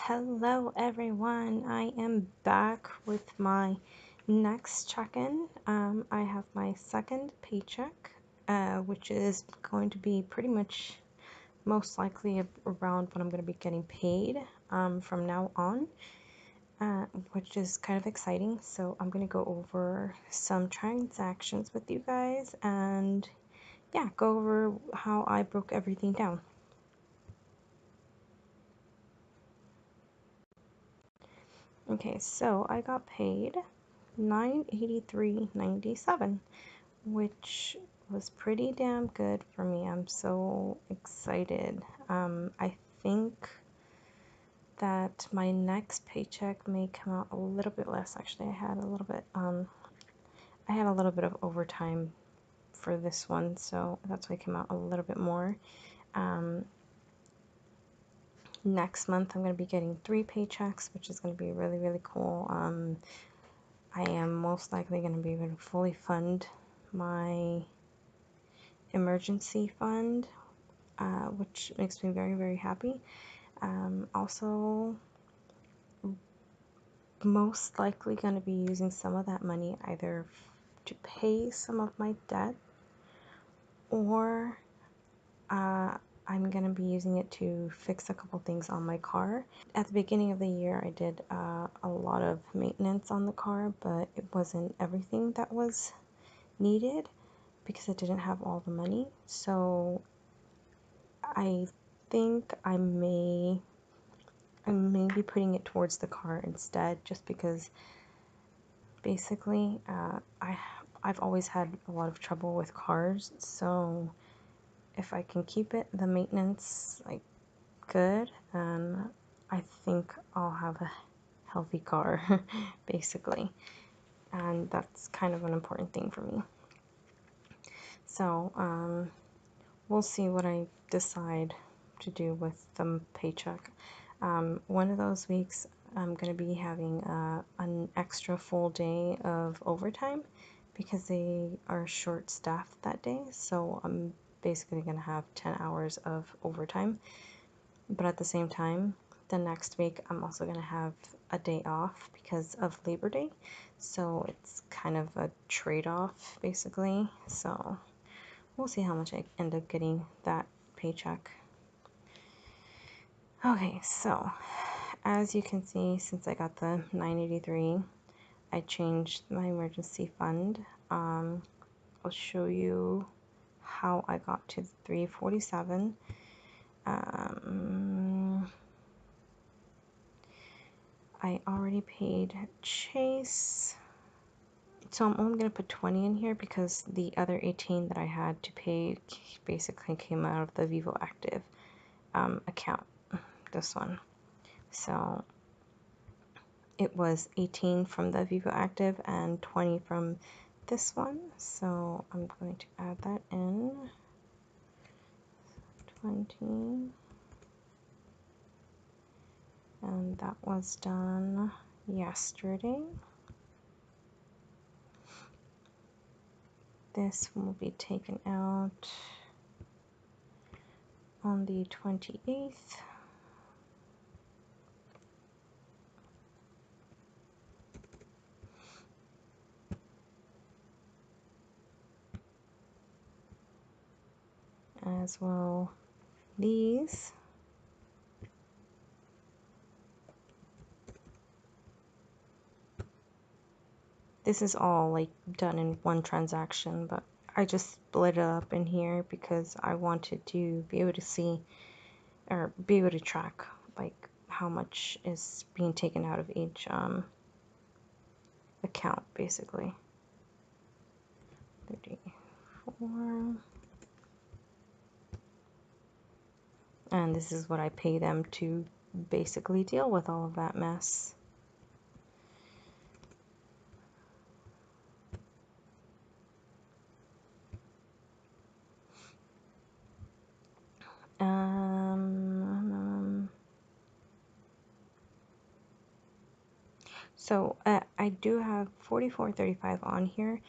Hello everyone, I am back with my next check-in. I have my second paycheck, which is going to be pretty much most likely around what I'm going to be getting paid from now on, which is kind of exciting. So I'm going to go over some transactions with you guys and yeah, go over how I broke everything down. Okay, so I got paid $983.97, which was pretty damn good for me. I'm so excited. I think that my next paycheck may come out a little bit less. Actually, I had a little bit of overtime for this one, so that's why it came out a little bit more. Next month I'm going to be getting 3 paychecks, which is going to be really, really cool. I am most likely going to be able to fully fund my emergency fund, which makes me very, very happy. Also, most likely going to be using some of that money either to pay some of my debt, or I'm going to be using it to fix a couple things on my car. At the beginning of the year, I did a lot of maintenance on the car, but it wasn't everything that was needed because I didn't have all the money. So I think I may be putting it towards the car instead, just because basically I've always had a lot of trouble with cars. So if I can keep the maintenance like good, then I think I'll have a healthy car basically, and that's kind of an important thing for me. So we'll see what I decide to do with the paycheck. One of those weeks I'm going to be having an extra full day of overtime because they are short staffed that day, so I'm basically going to have 10 hours of overtime. But at the same time, the next week I'm also going to have a day off because of Labor Day, so it's kind of a trade-off basically. So we'll see how much I end up getting that paycheck. Okay, so as you can see, since I got the 983, I changed my emergency fund. I'll show you how I got to 347. I already paid Chase, so I'm only going to put 20 in here because the other 18 that I had to pay basically came out of the Vivo Active account, this one. So it was 18 from the Vivo Active and 20 from this one. So I'm going to add that in. 20. And that was done yesterday. This will be taken out on the 28th. As well, these. This is all like done in one transaction, but I just split it up in here because I wanted to be able to see or be able to track like how much is being taken out of each account basically. 34. And this is what I pay them to basically deal with all of that mess. So I do have 44.35 on here,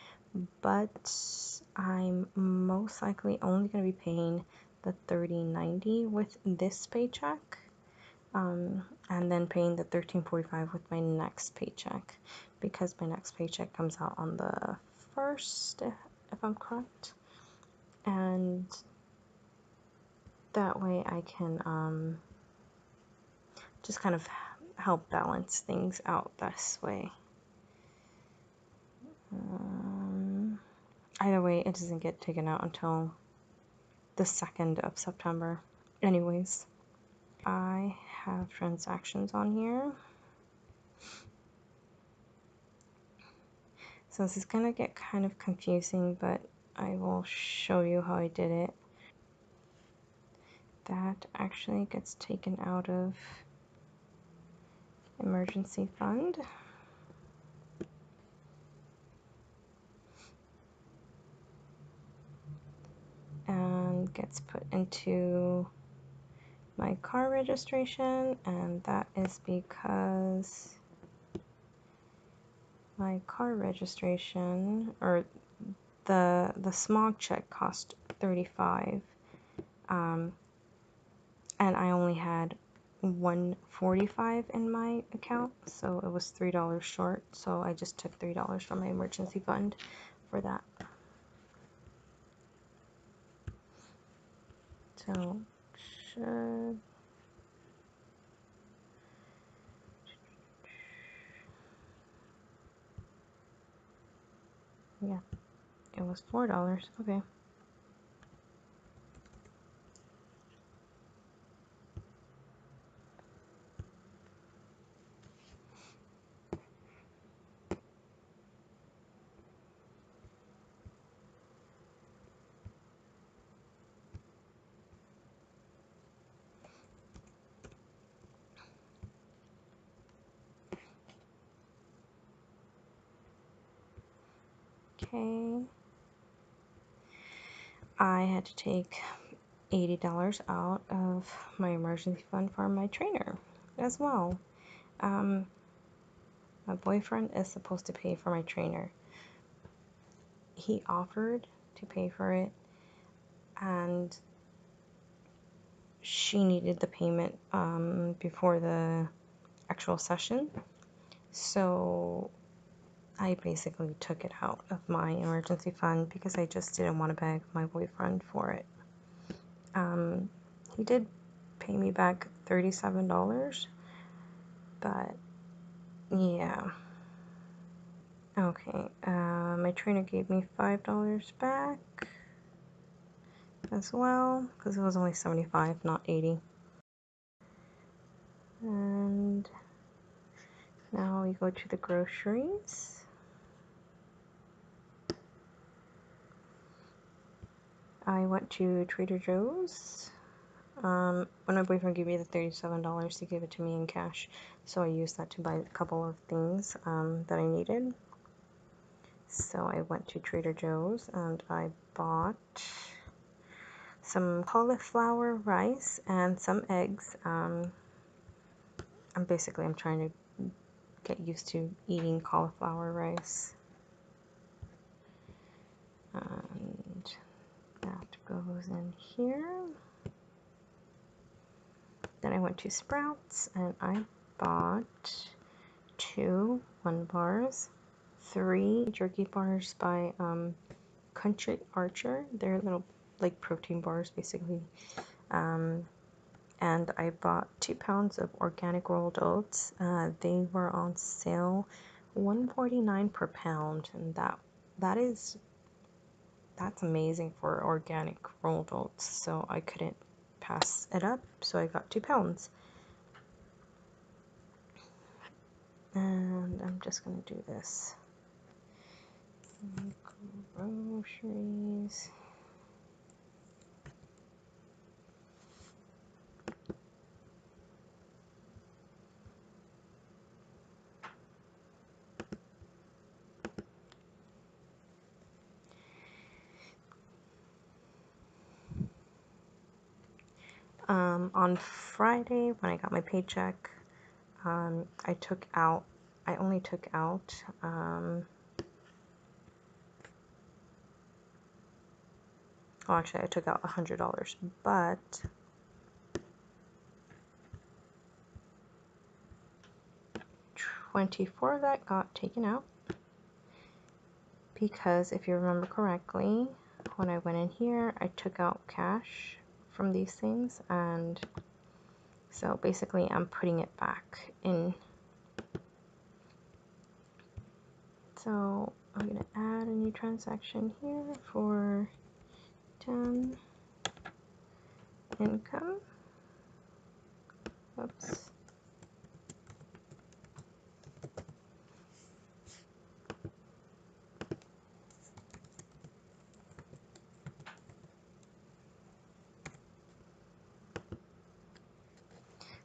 but I'm most likely only going to be paying the 30.90 with this paycheck, and and then paying the $13.45 with my next paycheck, because my next paycheck comes out on the 1st, if I'm correct, and that way I can just kind of help balance things out this way. Either way, it doesn't get taken out until the 2nd of September. Anyways, I have transactions on here. So this is gonna get kind of confusing, but I will show you how I did it. That actually gets taken out of emergency fund. And gets put into my car registration, and that is because my car registration, or the smog check, cost $35, and I only had $145 in my account, so it was $3 short, so I just took $3 from my emergency fund for that. So yeah, it was $4. Okay. Okay. I had to take $80 out of my emergency fund for my trainer as well. My boyfriend is supposed to pay for my trainer. He offered to pay for it, and she needed the payment before the actual session, so I basically took it out of my emergency fund because I just didn't want to beg my boyfriend for it. He did pay me back $37, but yeah. Okay, my trainer gave me $5 back as well, because it was only 75, not 80. And now we go to the groceries. I went to Trader Joe's. When my boyfriend gave me the $37, he gave it to me in cash, so I used that to buy a couple of things that I needed. So I went to Trader Joe's and I bought some cauliflower rice and some eggs. I'm trying to get used to eating cauliflower rice. And that goes in here. Then I went to Sprouts and I bought 2 1 bars, 3 jerky bars by Country Archer. They're little like protein bars basically. And I bought 2 pounds of organic rolled oats. They were on sale, $1.49 per pound, and that's amazing for organic rolled oats. So I couldn't pass it up, so I got 2 pounds. And I'm just gonna do this. Groceries. On Friday when I got my paycheck, I only took out actually I took out $100, but 24 of that got taken out because if you remember correctly, when I went in here, I took out cash from these things, and so basically I'm putting it back in. So I'm going to add a new transaction here for 10 income. Oops.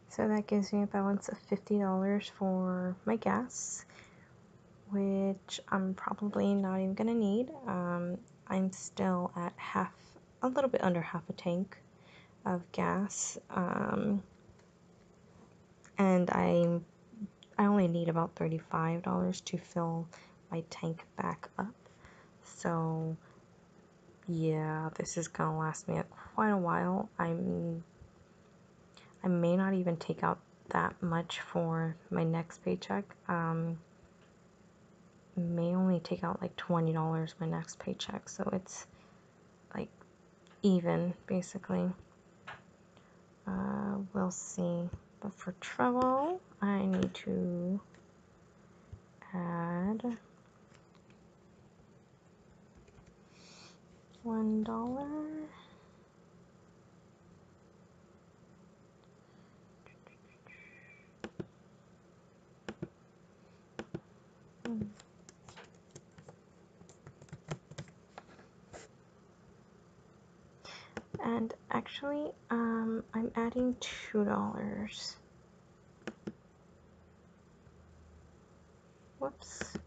So that gives me a balance of $50 for my gas, which I'm probably not even going to need. I'm still at a little bit under half a tank of gas, and I only need about $35 to fill my tank back up. So yeah, this is gonna last me quite a while. I may not even take out that much for my next paycheck. May only take out like $20 my next paycheck, so it's like even basically. We'll see. But for trouble, I need to add $1. And actually, I'm adding $2. Whoops.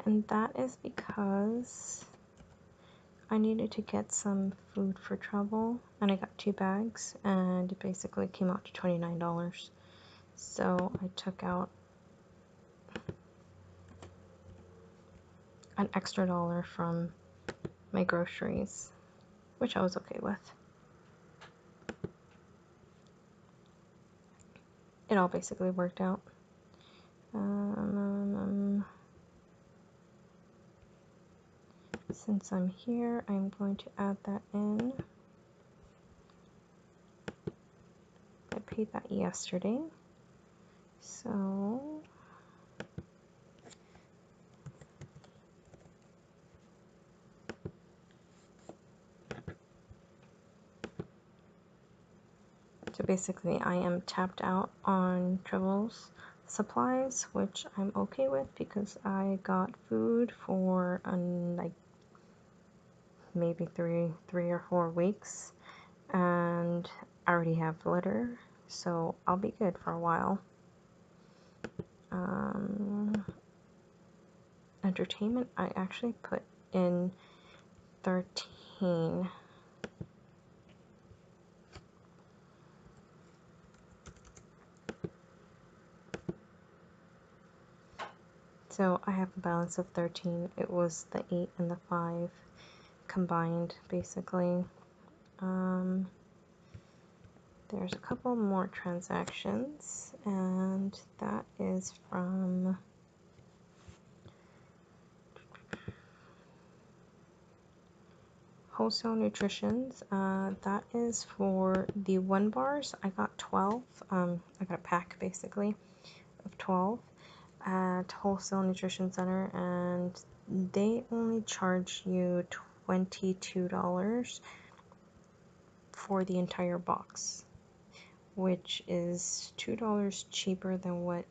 And that is because I needed to get some food for trouble, and I got 2 bags, and it basically came out to $29. So I took out an extra $1 from my groceries, which I was okay with. It all basically worked out. Since I'm here, I'm going to add that in. I paid that yesterday, so basically I am tapped out on Tribbles supplies, which I'm okay with because I got food for like maybe three or 4 weeks, and I already have litter, so I'll be good for a while. Entertainment, I actually put in 13. So I have a balance of 13. It was the 8 and the 5 combined, basically. There's a couple more transactions, and that is from Wholesale Nutritions. That is for the 1 bars. I got 12. I got a pack basically of 12 at Wholesale Nutrition Center, and they only charge you $22 for the entire box, which is $2 cheaper than what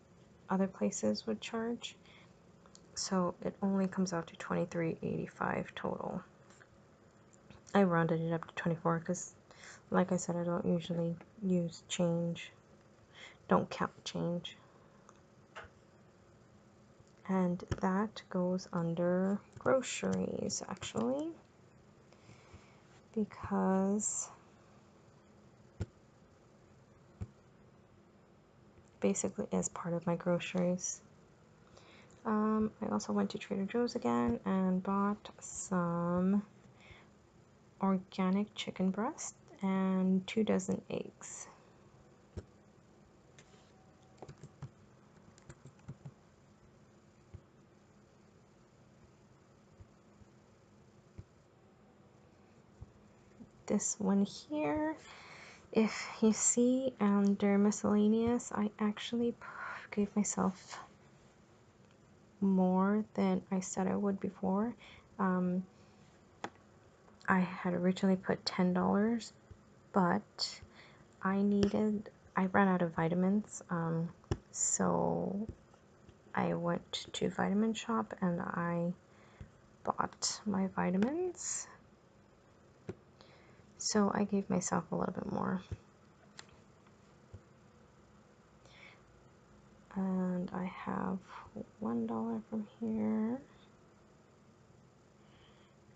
other places would charge. So it only comes out to $23.85 total. I rounded it up to 24 because, like I said, I don't usually use change. Don't count change. And that goes under groceries, actually, because basically is part of my groceries. I also went to Trader Joe's again and bought some organic chicken breast and 2 dozen eggs. This one here, if you see under miscellaneous, I actually gave myself more than I said I would before. I had originally put $10, but I ran out of vitamins, so I went to Vitamin Shop and I bought my vitamins. So I gave myself a little bit more. And I have $1 from here.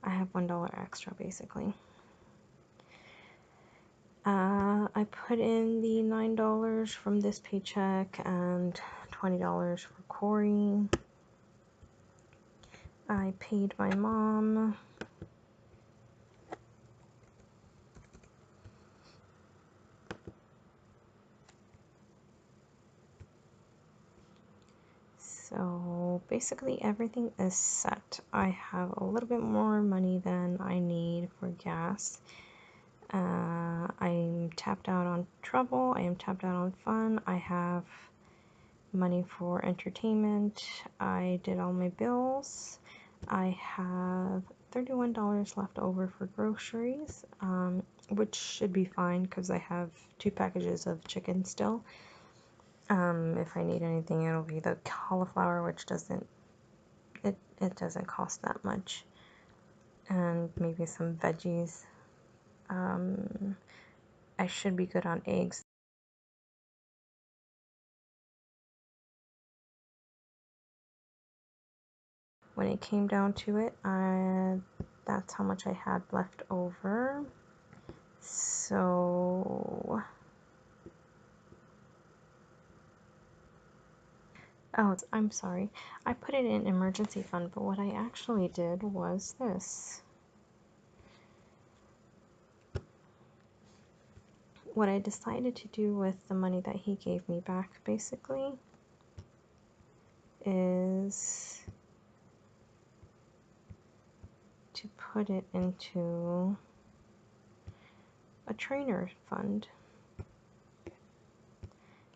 I have $1 extra basically. I put in the $9 from this paycheck and $20 for Corey. I paid my mom. So basically everything is set. I have a little bit more money than I need for gas. I'm tapped out on travel. I am tapped out on fun. I have money for entertainment. I did all my bills. I have $31 left over for groceries, which should be fine because I have 2 packages of chicken still. If I need anything, it'll be the cauliflower, which doesn't cost that much, and maybe some veggies. I should be good on eggs. When it came down to it, that's how much I had left over. So, oh, I'm sorry. I put it in emergency fund, but what I actually did was this. What I decided to do with the money that he gave me back, basically, is to put it into a trainer fund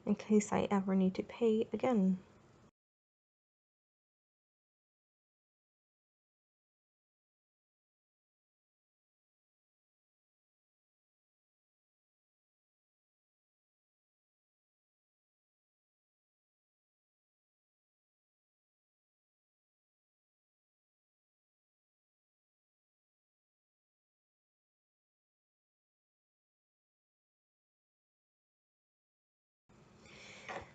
in case I ever need to pay again.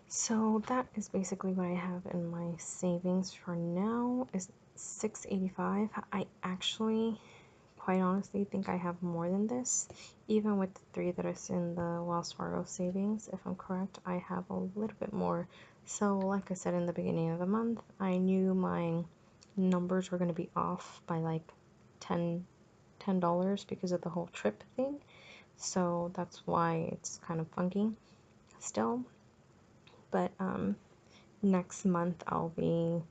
So that is basically what I have in my savings for now is $685. I actually, quite honestly, think I have more than this. Even with the 3 that is in the Wells Fargo savings, if I'm correct, I have a little bit more. So like I said in the beginning of the month, I knew my numbers were going to be off by like $10 because of the whole trip thing. So that's why it's kind of funky still. But next month I'll be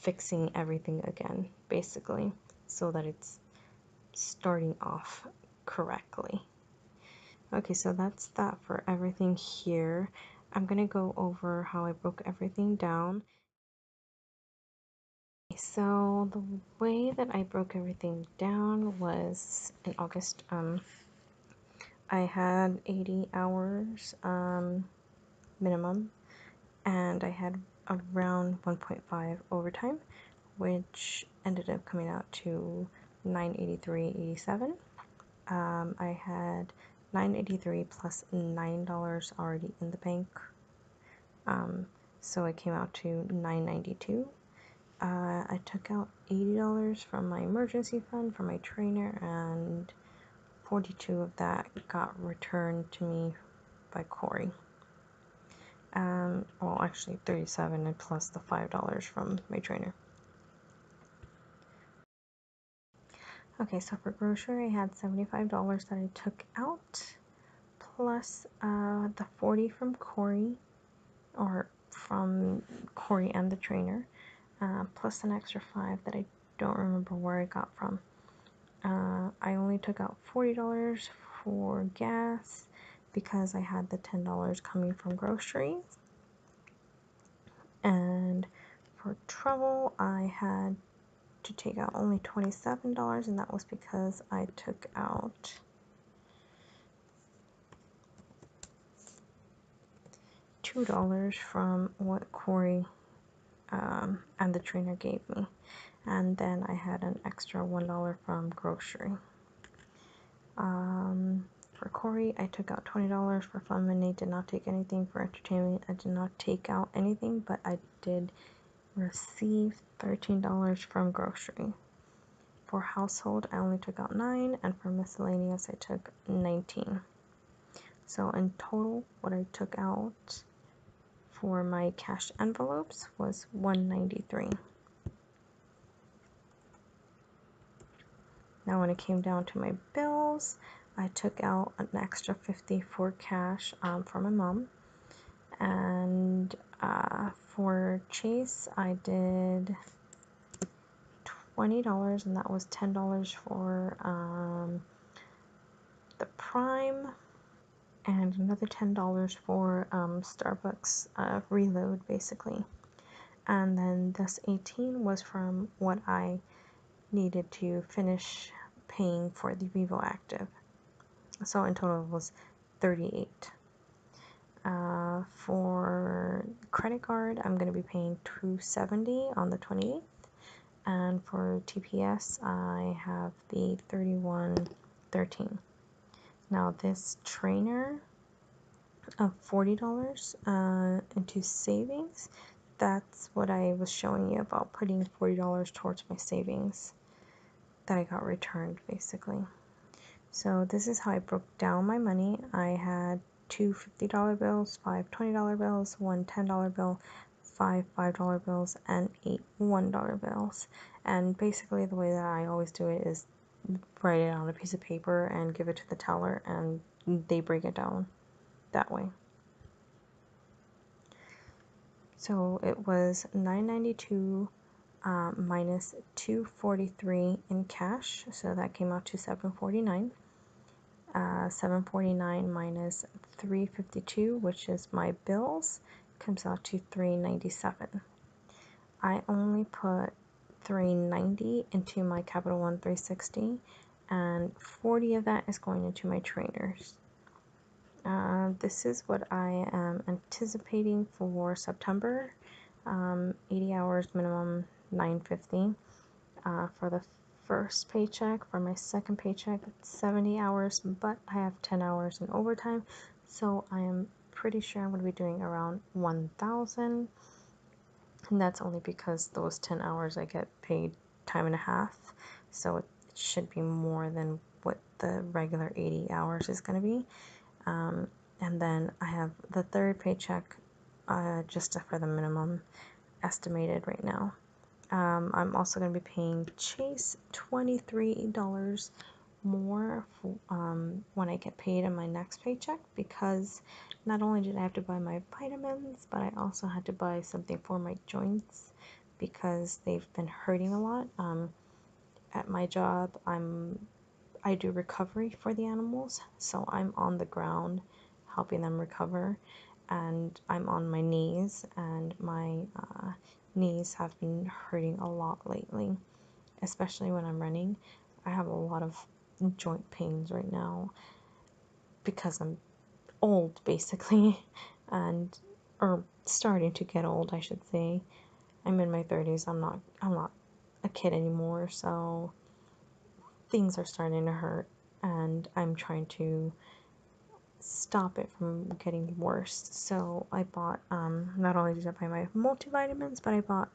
fixing everything again, basically, so that it's starting off correctly. Okay, so that's that for everything here. I'm gonna go over how I broke everything down. So the way that I broke everything down was in August. I had 80 hours minimum, and I had around 1.5 overtime, which ended up coming out to $983.87. I had $983 plus $9 already in the bank, so it came out to $992. I took out $80 from my emergency fund for my trainer, and 42 of that got returned to me by Corey. Well, actually 37 and plus the $5 from my trainer. Okay, so for grocery, I had $75 that I took out, plus the 40 from Corey, or from Corey and the trainer, plus an extra 5 that I don't remember where I got from. I only took out $40 for gas because I had the $10 coming from groceries. And for travel, I had to take out only $27, and that was because I took out $2 from what Corey and the trainer gave me. And then I had an extra $1 from grocery. For Corey, I took out $20 for fun money, did not take anything for entertainment. I did not take out anything, but I did receive $13 from grocery. For household, I only took out 9, and for miscellaneous, I took 19. So in total, what I took out for my cash envelopes was $193. Now when it came down to my bills, I took out an extra $50 for cash for my mom. And for Chase, I did $20, and that was $10 for the Prime, and another $10 for Starbucks reload, basically. And then this 18 was from what I needed to finish paying for the Vivo Active. So in total it was 38. For credit card, I'm going to be paying $270 on the 28th. And for TPS, I have the $31.13. Now this trainer of $40 into savings, that's what I was showing you about, putting $40 towards my savings that I got returned, basically. So this is how I broke down my money. I had 2 $50 bills, 5 $20 bills, 1 $10 bill, 5 $5 bills, and 8 $1 bills. And basically the way that I always do it is write it on a piece of paper and give it to the teller, and they break it down that way. So it was $992 minus $243 in cash, so that came out to $749. $749 minus $352, which is my bills, comes out to $397. I only put $390 into my Capital One 360, and $40 of that is going into my trainers. This is what I am anticipating for September. 80 hours minimum, $950. For the first paycheck, for my second paycheck, it's 70 hours, but I have 10 hours in overtime, so I am pretty sure I'm going to be doing around 1,000, and that's only because those 10 hours I get paid time and a half, so it should be more than what the regular 80 hours is going to be. And then I have the third paycheck just for the minimum estimated right now. I'm also going to be paying Chase $23 more when I get paid in my next paycheck, because not only did I have to buy my vitamins, but I also had to buy something for my joints because they've been hurting a lot. At my job, I do recovery for the animals, so I'm on the ground helping them recover, and I'm on my knees, and my knees have been hurting a lot lately, especially when I'm running. I have a lot of joint pains right now because I'm old, basically, or starting to get old, I should say. I'm in my 30s. I'm not a kid anymore, so things are starting to hurt, and I'm trying to stop it from getting worse. So I bought, not only did I buy my multivitamins, but I bought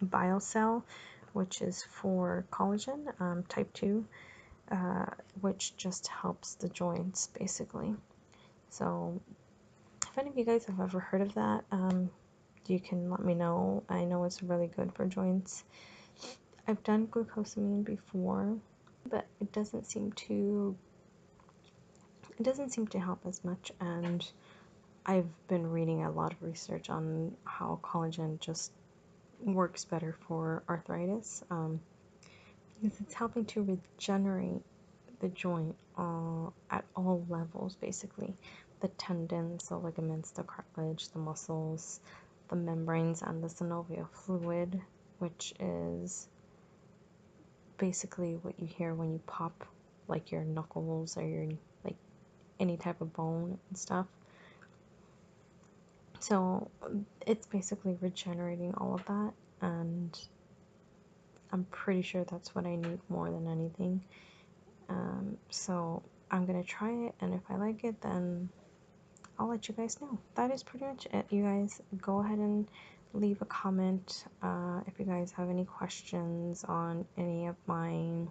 BioCell, which is for collagen, type 2, which just helps the joints, basically. So if any of you guys have ever heard of that, you can let me know. I know it's really good for joints. I've done glucosamine before, but it doesn't seem to help as much, and I've been reading a lot of research on how collagen just works better for arthritis, because it's helping to regenerate the joint at all levels, basically. The tendons, the ligaments, the cartilage, the muscles, the membranes, and the synovial fluid, which is basically what you hear when you pop like your knuckles or your like any type of bone and stuff. So it's basically regenerating all of that, and I'm pretty sure that's what I need more than anything. So I'm gonna try it, and if I like it, then I'll let you guys know. That is pretty much it, you guys. Go ahead and leave a comment if you guys have any questions on any of my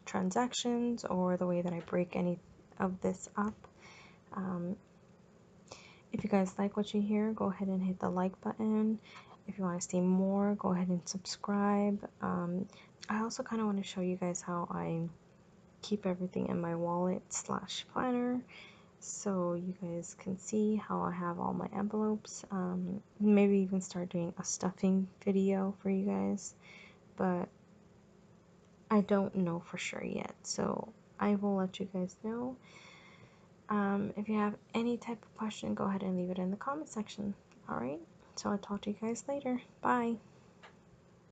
transactions or the way that I break any of this up. If you guys like what you hear, go ahead and hit the like button. If you want to see more, go ahead and subscribe. I also kind of want to show you guys how I keep everything in my wallet / planner, so you guys can see how I have all my envelopes. Maybe even start doing a stuffing video for you guys, but I don't know for sure yet, so I will let you guys know. If you have any type of question, go ahead and leave it in the comment section. Alright, so I'll talk to you guys later. Bye.